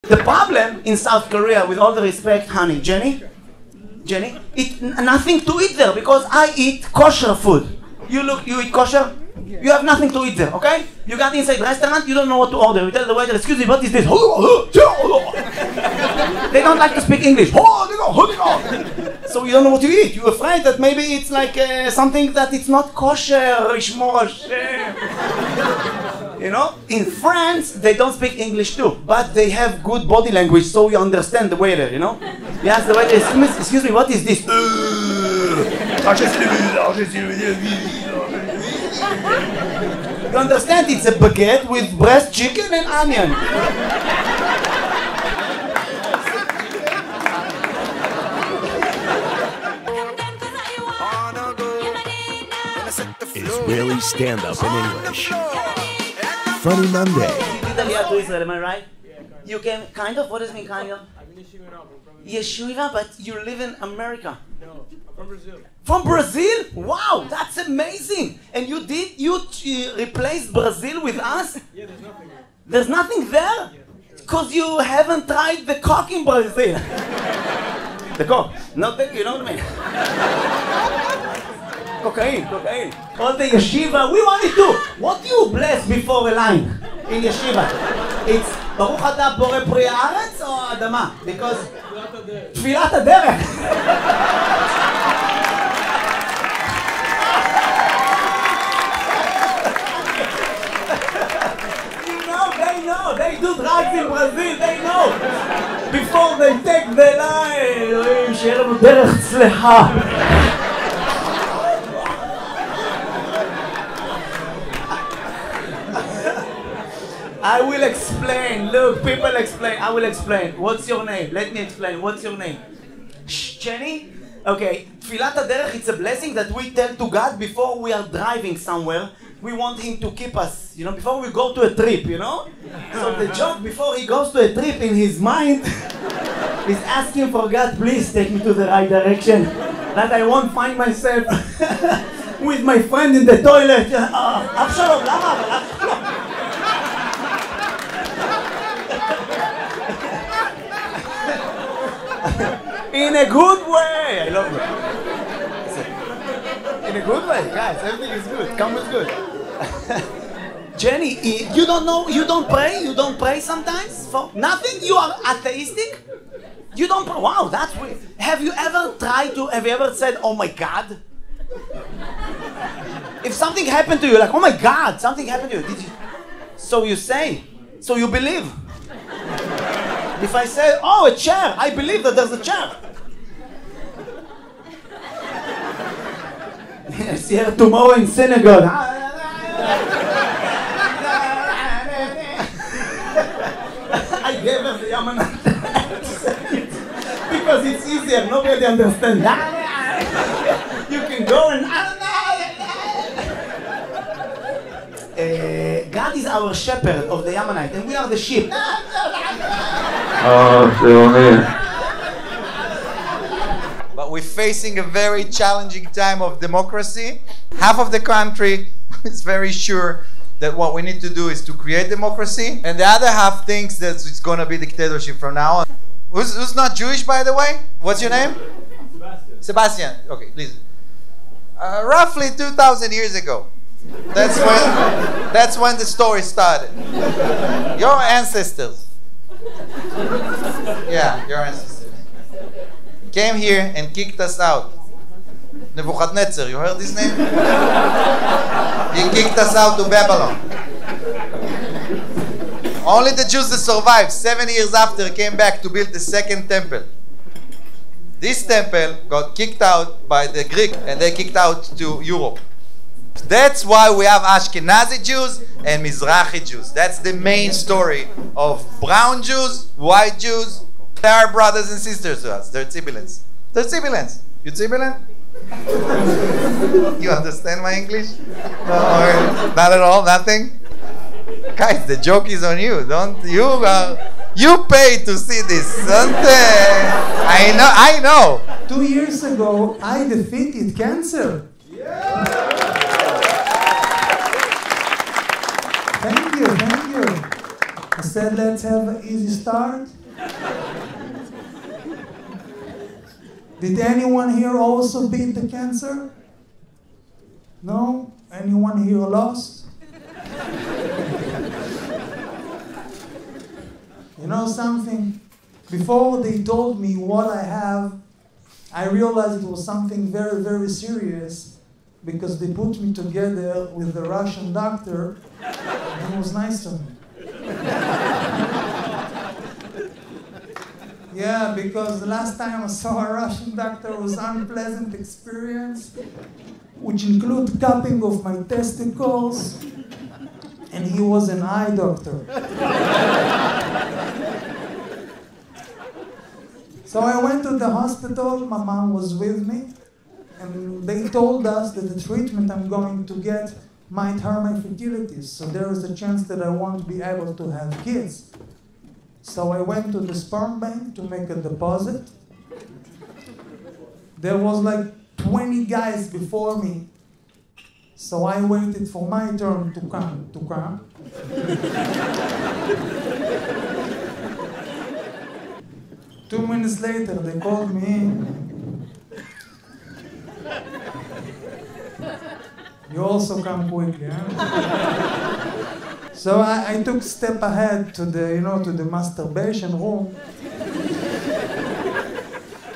The problem in South Korea, with all the respect, honey, Jenny, it's nothing to eat there because I eat kosher food. You eat kosher? You have nothing to eat there, okay? You got inside the restaurant, you don't know what to order. You tell the waiter, excuse me, what is this? They don't like to speak English. So you don't know what you eat. You're afraid that maybe it's like something that it's not kosher. You know? In France, they don't speak English too, but they have good body language, so you understand the waiter, you know? You ask the waiter, excuse me, what is this? You understand? It's a baguette with breast chicken and onion. Israeli stand-up in English. Funny Monday. To Israel, am I right? You came kind of? What does it mean kind of? Yeshiva, but you live in America. No, I'm from Brazil. From Brazil? Wow, that's amazing! And you replaced Brazil with us? Yeah, there's nothing there. There's nothing there? Because you haven't tried the cock in Brazil. The cock, not the, you know what I mean? Cocaine. All the yeshiva, we wanted to. What do you bless before a line in yeshiva? It's ברוך אתה בורא פרי הארץ או האדמה? Because תפילת הדרך. They do drugs in Brazil, they know. Before they take the line, שיהיה לנו דרך צלחה. I will explain. Look, people explain. I will explain. What's your name? Let me explain. What's your name? Jenny? Okay. תפילת הדרך, it's a blessing that we tell to God before we are driving somewhere. We want him to keep us, you know, before we go to a trip, you know? So the joke before he goes to a trip in his mind is asking for God, please take me to the right direction. That I won't find myself with my friend in the toilet. Avshalom, lama? In a good way. I love it. In a good way, guys. Everything is good. Come is good. Jenny, you don't know, you don't pray? You don't pray sometimes? For nothing? You are atheistic? You don't pray? Wow, that's weird. Have you ever said, oh my God? If something happened to you, like, oh my God, something happened to you, so you say, so you believe. If I say, oh, a chair, I believe that there's a chair. I see her tomorrow in synagogue. I gave her the Yamanite because it's easier, nobody understands. You can go and... God is our shepherd of the Yamanite and we are the sheep. But we're facing a very challenging time of democracy. Half of the country is very sure that what we need to do is to create democracy, and the other half thinks that it's going to be dictatorship from now on. Who's not Jewish, by the way? What's your name? Sebastian. Okay, please. Roughly 2,000 years ago. That's when the story started. Your ancestors. Yeah, your ancestors came here and kicked us out. Nebuchadnezzar, you heard his name? He kicked us out to Babylon. Only the Jews that survived 7 years after came back to build the second temple. This temple got kicked out by the Greek and they kicked out to Europe. That's why we have Ashkenazi Jews and Mizrahi Jews. That's the main story of brown Jews, white Jews. They are brothers and sisters to us. They're siblings. They're siblings. You sibling? You understand my English? No, not at all. Nothing. Guys, the joke is on you. You pay to see this. Don't I know. 2 years ago, I defeated cancer. Thank you. said, let's have an easy start. Did anyone here also beat the cancer? No? Anyone here lost? You know something? Before they told me what I have, I realized it was something very, very serious because they put me together with the Russian doctor and he was nice to me. Yeah, because the last time I saw a Russian doctor was an unpleasant experience, which include cupping of my testicles, and he was an eye doctor. So I went to the hospital, my mom was with me, and they told us that the treatment I'm going to get might harm my fertility, so there is a chance that I won't be able to have kids. So I went to the sperm bank to make a deposit. There was like 20 guys before me, so I waited for my turn to come. 2 minutes later, they called me in. You also come quickly, huh? So I took a step ahead to the masturbation room.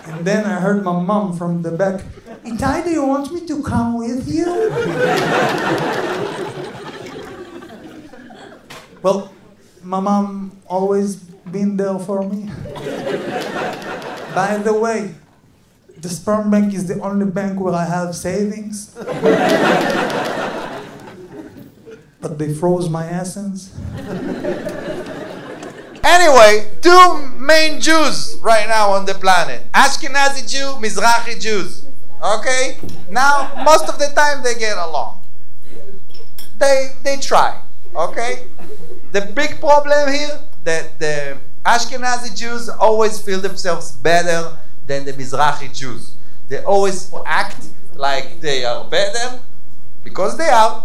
And then I heard my mom from the back, Itai, do you want me to come with you? Well, my mom always been there for me. By the way, the sperm bank is the only bank where I have savings. But they froze my essence. Anyway, two main Jews right now on the planet. Ashkenazi Jew, Mizrahi Jews. Okay? Now, most of the time they get along. They try. Okay? The big problem here, that the Ashkenazi Jews always feel themselves better than the Mizrahi Jews. They always act like they are better, because they are.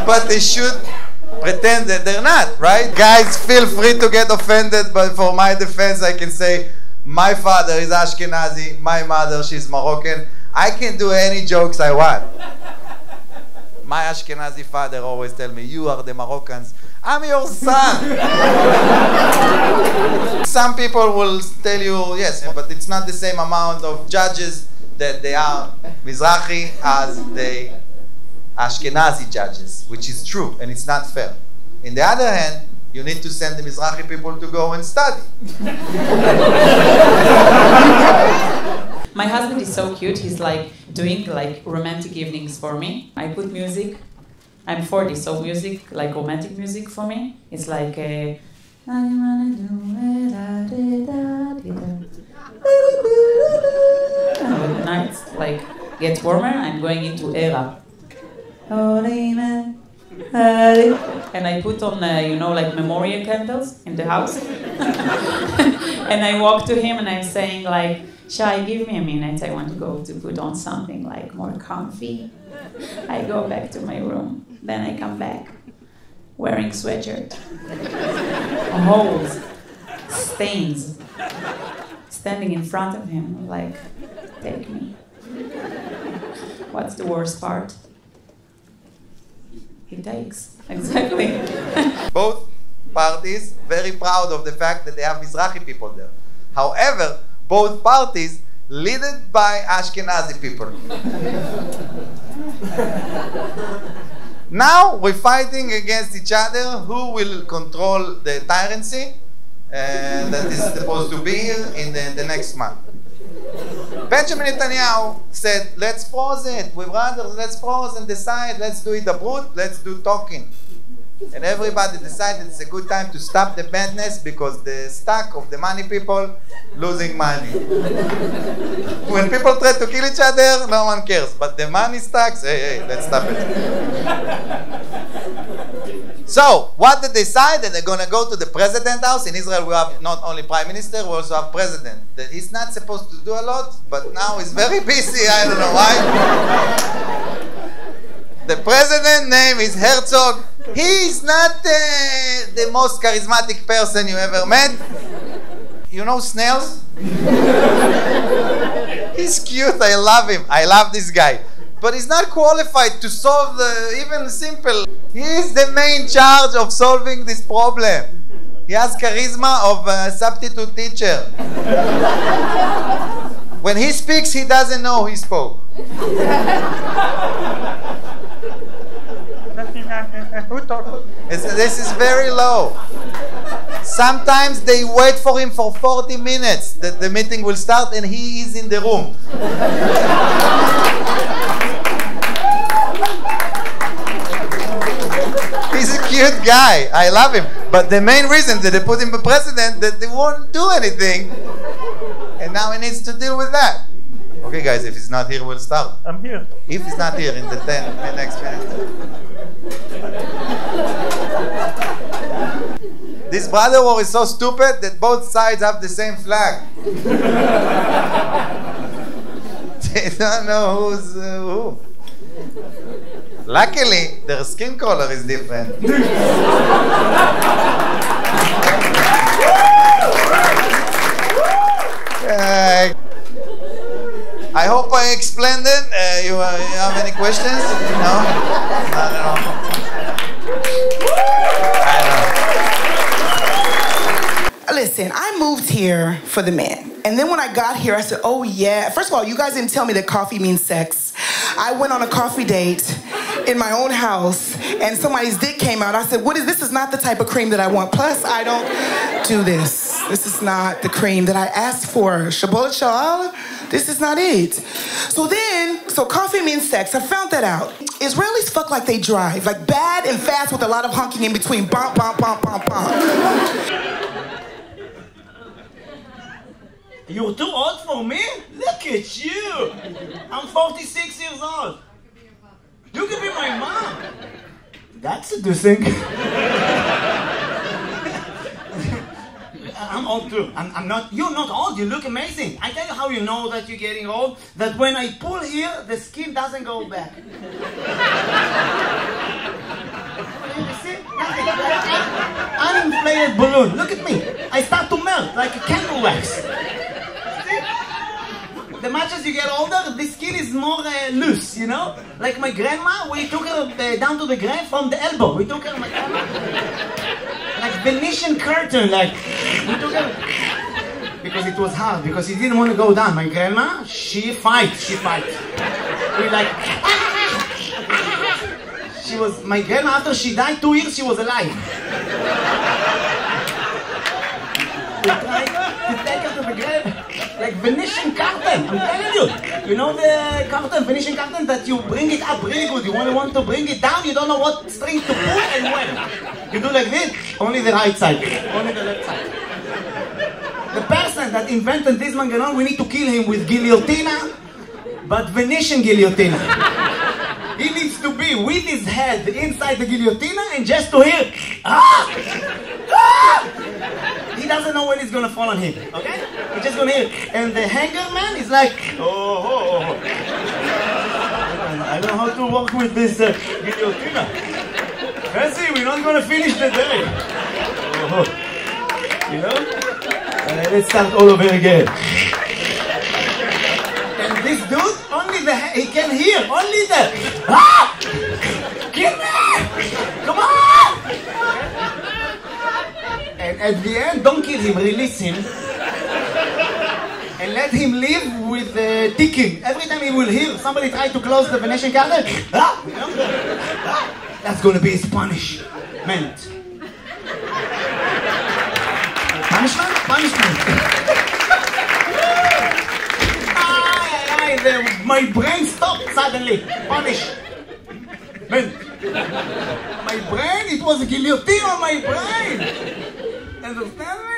But they should pretend that they're not, right? Guys, feel free to get offended, but for my defense, I can say, my father is Ashkenazi, my mother, she's Moroccan. I can do any jokes I want. My Ashkenazi father always tell me, you are the Moroccans. I'm your son. Some people will tell you, yes, but it's not the same amount of judges that they are Mizrahi as the Ashkenazi judges, which is true, and it's not fair. On the other hand, you need to send the Mizrahi people to go and study. My husband is so cute. He's like doing like romantic evenings for me. I put music. I'm 40, so music, like romantic music for me, it's like a... And when the nights like get warmer, I'm going into era. And I put on, like memorial candles in the house. And I walk to him and I'm saying like, Shai, give me a minute, I want to go to put on something like more comfy. I go back to my room, then I come back wearing sweatshirt, holes, stains, standing in front of him like, take me. What's the worst part? He takes, exactly. Both parties very proud of the fact that they have Mizrahi people there. However, both parties led by Ashkenazi people. Now we're fighting against each other who will control the tyranny that is supposed to be here in the next month. Benjamin Netanyahu said, let's pause it, we brothers, let's pause and decide, let's do it abroad, let's do talking. And everybody decided it's a good time to stop the madness because the stock of the money people losing money. When people try to kill each other, no one cares. But the money stocks, hey, let's stop it. So, what did they decide? That they're going to go to the president's house. In Israel, we have not only prime minister, we also have president. That he's not supposed to do a lot, but now he's very busy. I don't know why. The president's name is Herzog. He's not the most charismatic person you ever met. You know snails? He's cute, I love him. I love this guy. But he's not qualified to solve even simple. He is the main charge of solving this problem. He has charisma of a substitute teacher. When he speaks, he doesn't know he spoke. This is very low. Sometimes they wait for him for 40 minutes that the meeting will start and he is in the room. He's a cute guy. I love him. But the main reason that they put him a president that they won't do anything. And now he needs to deal with that. Okay, guys, if he's not here, we'll start. I'm here. If he's not here in the next minute. This brother war is so stupid that both sides have the same flag. They don't know who's who. Luckily, their skin color is different. I hope I explained it. You have any questions? No? I don't know. Listen, I moved here for the man. And then when I got here, I said, oh yeah. First of all, you guys didn't tell me that coffee means sex. I went on a coffee date in my own house and somebody's dick came out. I said, what is this? Is not the type of cream that I want. Plus, I don't do this. This is not the cream that I asked for. Shabbat shalom. This is not it. So coffee means sex. I found that out. Israelis fuck like they drive. Like bad and fast with a lot of honking in between. Bump, bump, bump, bump, bump. You're too old for me? Look at you! I'm 46 years old. You can be my mom. That's seducing. I'm old too. I'm not. You're not old. You look amazing. I tell you how you know that you're getting old. That when I pull here, the skin doesn't go back. You see? Uninflated balloon. Look at me. I start to melt like a candle wax. The much as you get older, the skin is more loose, you know? Like my grandma, we took her down to the grave from the elbow. We took her, my grandma, like Venetian curtain, like, we took her, because it was hard, because he didn't want to go down. My grandma, she fight. We like, she was, my grandma, after she died 2 years, she was alive. We tried to take her to the grave. Like Venetian curtain, I'm telling you. You know the curtain, Venetian curtain, that you bring it up really good. You want to bring it down, you don't know what string to pull and when. You do like this, only the right side, only the left side. The person that invented this manganon, we need to kill him with guillotina, but Venetian guillotina. He needs to be with his head inside the guillotina and just to hear, ah! Ah! He doesn't know when it's gonna fall on him, okay? He's just gonna hear. And the hanger man is like, oh. I don't know how to work with this guillotina. Fancy, we're not gonna finish the day. Oh. You know? Let's start all over again. And this dude, he can hear, only the, ah! Kill me! Come on! And at the end, don't kill him, release him. And let him live with ticking. Every time he will hear somebody try to close the Venetian curtain, ah! That's gonna be his punishment. Punishment. My brain stopped suddenly. Punishment. My brain, it was a guillotine on my brain. Understand me?